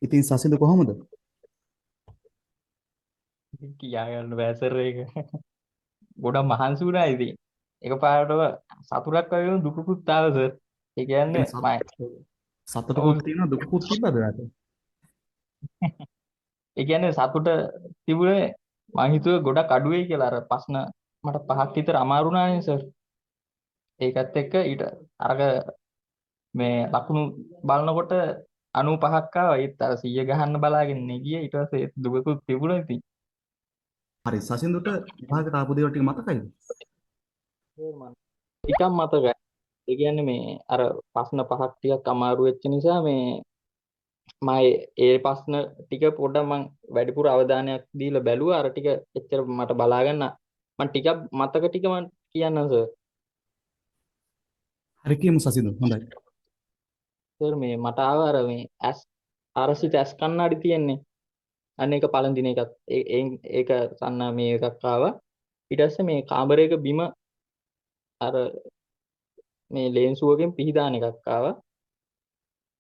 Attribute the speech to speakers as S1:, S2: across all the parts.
S1: ඉතින් සසිඳු කොහොමද?
S2: කියා ගන්න බෑ සර් ඒක. ගොඩක් මහන්සි වුණා ඉතින්. එකපාරටම සතුටක් වගේ දුකකුත් ආවා සර්. ඒ
S1: ඒ
S2: කියන්නේ
S1: කියන්නේ
S2: මම ඔව්
S1: සතුටකුත් තියෙනවා දුකකුත් තිබ්බද ඔයාලට?
S2: ඒ කියන්නේ සතුට තිබුණේ මං හිතුවේ ගොඩක් අඩු වෙයි කියලා අර ප්‍රශ්න මට පහක් විතර අමාරු වුණානේ සර්. ඒකත් එක්ක ඊට අරක මේ ලකුණු බලනකොට 95ක් ආවා. ඒත් අර 100 ගහන්න බලාගෙන නේ ගියේ. ඊට පස්සේ දුකකුත් තිබුණා ඉතින්.
S1: හරි සසිඳුට විභාගයට ආපු දේවල් ටික මතකයිද?
S2: ටිකක් මතකයි. ඒ කියන්නේ මේ අර ප්‍රශ්න පහක් ටිකක් අමාරු වෙච්ච නිසා මේ මම ඒ ප්‍රශ්න ටික පොඩ්ඩක් මම වැඩිපුර අවධානයක් දීලා බැලුවා. අර ටික එච්චර මට බලා ගන්න මම ටිකක් මතක ටික මම කියන්නම් සර්.
S1: හරි කියමු සසිඳු. හොඳයි.
S2: සර් මේ මට ආව අර මේ ඇස් ආරසිත ඇස් කණ්ණාඩි තියෙන්නේ. අන්න ඒක පළඳින දින එකත් ඒක සන්න මේ එකක් ආවා. ඊට පස්සේ මේ කාමරයක බිම අර මේ ලේන්සුවකින් පිහදාන එකක් ආවා.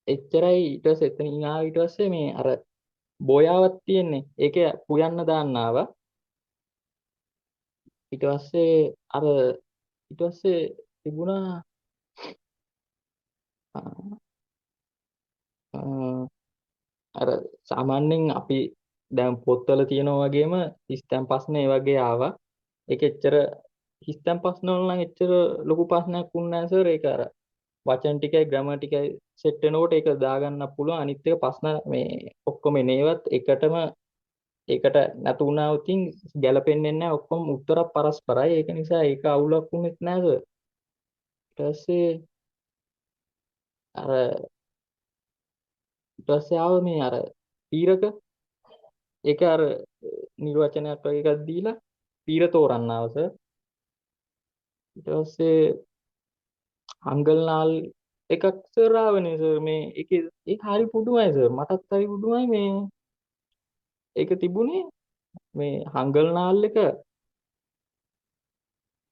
S2: එච්චරයි ඊට පස්සේ එතනින් ආව ඊට පස්සේ මේ අර බෝයාවක් තියෙන්නේ. ඒකේ පුයන්න දාන්න ආවා. ඊට පස්සේ අර ඊට පස්සේ තිබුණා අ, අර සාමාන්‍යයෙන් අපි දැන් පොත්වල තියෙනවා වගේම හිස්තැන් ප්‍රශ්න ඒ වගේ ආවා. ඒක එච්චර හිස්තැන් ප්‍රශ්න වල නම් එච්චර ලොකු ප්‍රශ්නයක් වුණ නැහැ සර්. ඒක අර වචන ටිකයි ග්‍රැමර් ටිකයි සෙට් වෙනකොට ඒක දාගන්න පුළුවන්. අනිත් එක ප්‍රශ්න මේ ඔක්කොම එනේවත් එකටම ඒකට නැතු වුණා උතින් ගැලපෙන්නේ නැහැ. ඔක්කොම උත්තර පරස්පරයි. ඒක නිසා ඒක අවුලක් වුණෙත් නැහැ සර්. ඊට පස්සේ අර ඊට පස්සේ ආව මේ අර තීරක ඒක අර නිර්වචනයක් වගේ එකක් දීලා තීර තෝරන්න අවසර. ඊට පස්සේ හංගල් නාල් එකක් සර් ආවනේ සර් මේ ඒකේ ඒක හරි පුදුමයි සර්. මටත් හරි පුදුමයි මේ ඒක තිබුණේ මේ හංගල් නාල් එක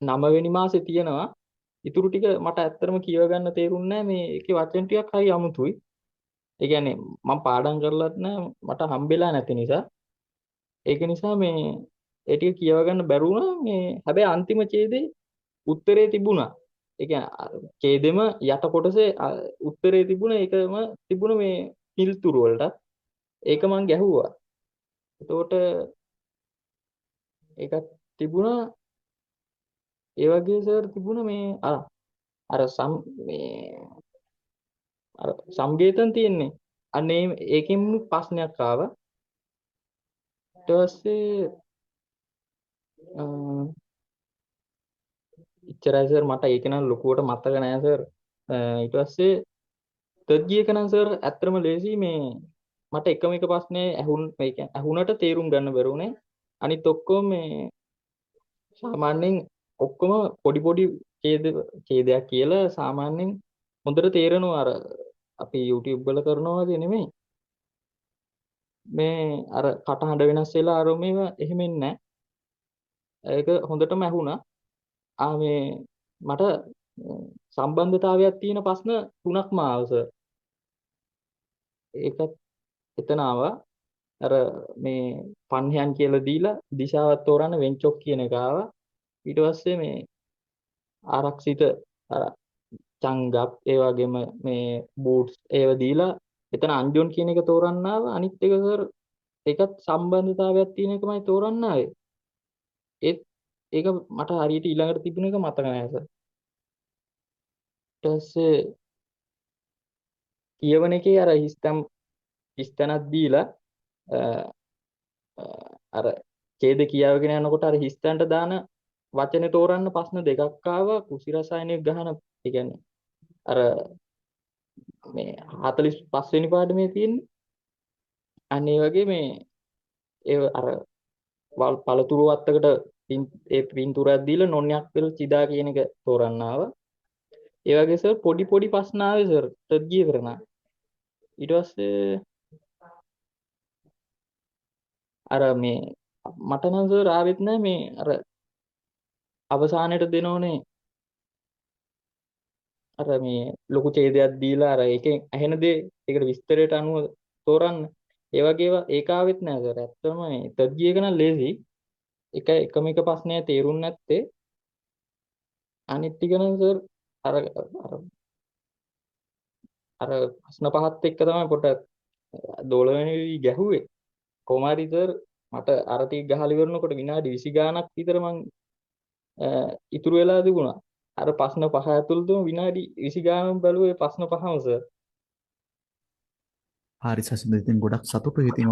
S2: 9 වෙනි මාසේ තියෙනවා. ඉතුරු ටික මට ඇත්තටම කියව ගන්න තේරුන්නේ නැහැ. මේ ඒකේ වචන ටිකක් හරි අමුතුයි. ඒ කියන්නේ මම පාඩම් කරලත් නැහැ මට හම්බෙලා නැති නිසා. ඒක නිසා මේ ඒ ටික කියව ගන්න බැරි වුණා. මේ හැබැයි අන්තිම ඡේදේ උත්තරේ තිබුණා. ඒ කියන්නේ ඡේදෙම යට කොටසේ උත්තරේ තිබුණ ඒකම තිබුණ මේ පිල්තුරු වලට ඒක මං ගැහුවා. එතකොට ඒකක් තිබුණා ඒ වගේ සර් තිබුණ මේ අර සම් මේ අර සම්ගේතන් තියෙන්නේ. අනේ ඒකෙන් ප්‍රශ්නයක් ආවා. ඊට පස්සේ ඉච්චරයි සර් මට ඒක නම් ලොකුවට මතක නෑ සර්. ඊට පස්සේ තර්ජී එක නම් සර් ඇත්තටම ලේසි මේ මට එකම එක ප්‍රශ්නේ ඒ කියන්නේ ඇහුනට තේරුම් ගන්න බැරුණේ. අනිත් ඔක්කොම මේ සාමාන්‍යයෙන් ඔක්කොම පොඩි පොඩි ඡේදයක් කියලා සාමාන්‍යයෙන් හොඳට තේරෙනවා අර අපි YouTube වල කරනවා වගේ නෙමෙයි. මේ අර කටහඬ වෙනස් වෙලා අර මේවා එහෙම ඉන්නේ නැහැ. ඒක හොඳටම ඇහුණා. මේ මට සම්බන්ධතාවයක් තියෙන ප්‍රශ්න තුනක්ම ආවා සර්. ඒකත් එතන ආවා. අර මේ පන්හයන් කියලා දීලා දිශාවක් තෝරන්න වෙන්චොක් කියන එක ආවා. ඊට පස්සේ මේ ආරක්ෂිත අර චංගප් ඒ වගේම මේ බූට්ස් ඒව දීලා එතන අන්ජොන් කියන එක තෝරන්න ආවා. අනිත් එක සර් ඒකත් සම්බන්ධතාවයක් තියෙන එකමයි තෝරන්න ආවේ. ඒත් ඒක මට හරියට ඊළඟට තිබුණ එක මතක නැහැ සර්. ඊට පස්සේ කියවන එකේ අර හිස්තැනක් දීලා අ, අ, අර ඡේද කියාවගෙන යනකොට අර හිස්තැනට දාන වචනේ තෝරන්න ප්‍රශ්න දෙකක් ආවා. කුසි රසායනික ගහන ඒ කියන්නේ අර මේ 45 වෙනි පාඩමේ තියෙන්නේ. අන්න ඒ වගේ මේ ඒ අර පළතුරු වත්තකට ඒ පින්තූරයක් දීලා නොන්යක් පෙර චිදා කියන එක තෝරන්න ආවා. ඒ වගේ සර් පොඩි පොඩි ප්‍රශ්න ආවේ සර් තර්ජී කරන. ඊට පස්සේ අර මේ මට නම් සර් ආවෙත් නැහැ මේ අර අවසානයේට දෙනෝනේ අර මේ ලොකු ඡේදයක් දීලා අර එකෙන් ඇහෙන දේ ඒකට විස්තරයට අනුව තෝරන්න. ඒ වගේ ඒවා ඒක ආවෙත් නෑ සර්. ඇත්තම මේ තර්ඩ් ගියර් එක නම් ලේසි. එකම එක ප්‍රශ්නය තේරුම් නැත්තේ අනිත් ටික නම් සර් අර අර ප්‍රශ්න පහත් එක්ක තමයි පොඩ්ඩක් දෝලවෙනි ගැහුවේ. කොහොම හරි සර් මට අර ටික ගහලා ඉවරනකොට විනාඩි 20 ගාණක් විතර මං ඉතුරු වෙලා තිබුණා. අර ප්‍රශ්න පහ ඇතුළතම විනාඩි 20 ගාණක් බැලුවේ ප්‍රශ්න පහම සර්.
S1: හරි සසින්දු ඉතින් ගොඩක් සතුටුයි ඉතින්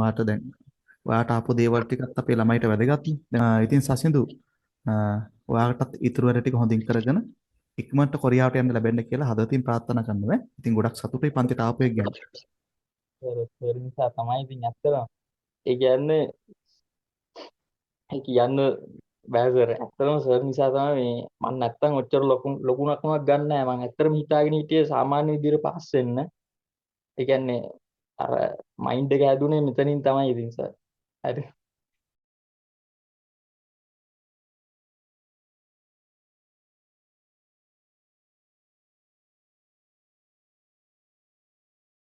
S1: ඔයාට ආපු දේවල් ටිකත් අපේ ළමයිට වැදගත්. ඉතින් සසින්දු ඔයාටත් ඉතුරු වැඩ ටික හොඳින් කරගෙන ඉක්මනට කොරියාවට යන්න ලැබෙන්න කියලා හදවතින් ප්‍රාර්ථනා කරනවා. ඉතින් ගොඩක් සතුටුයි පන්තිට ආපු එක ගැන.
S2: සර් නිසා තමයි ඉතින් ඇත්තටම ඒ කියන්නේ ඒ කියන්න බෑ සර්. ඇත්තටම සර් නිසා තමයි මේ මම නැත්තම් ඔච්චර ලොකුණක්මක් ගන්න නෑ. මම ඇත්තටම හිතාගෙන හිටියේ සාමාන්‍ය විදිහට පාස් වෙන්න. ඒ කියන්නේ අර මයින්ඩ් එක හැදුනේ මෙතනින් තමයි ඉතින් සර්. හරි.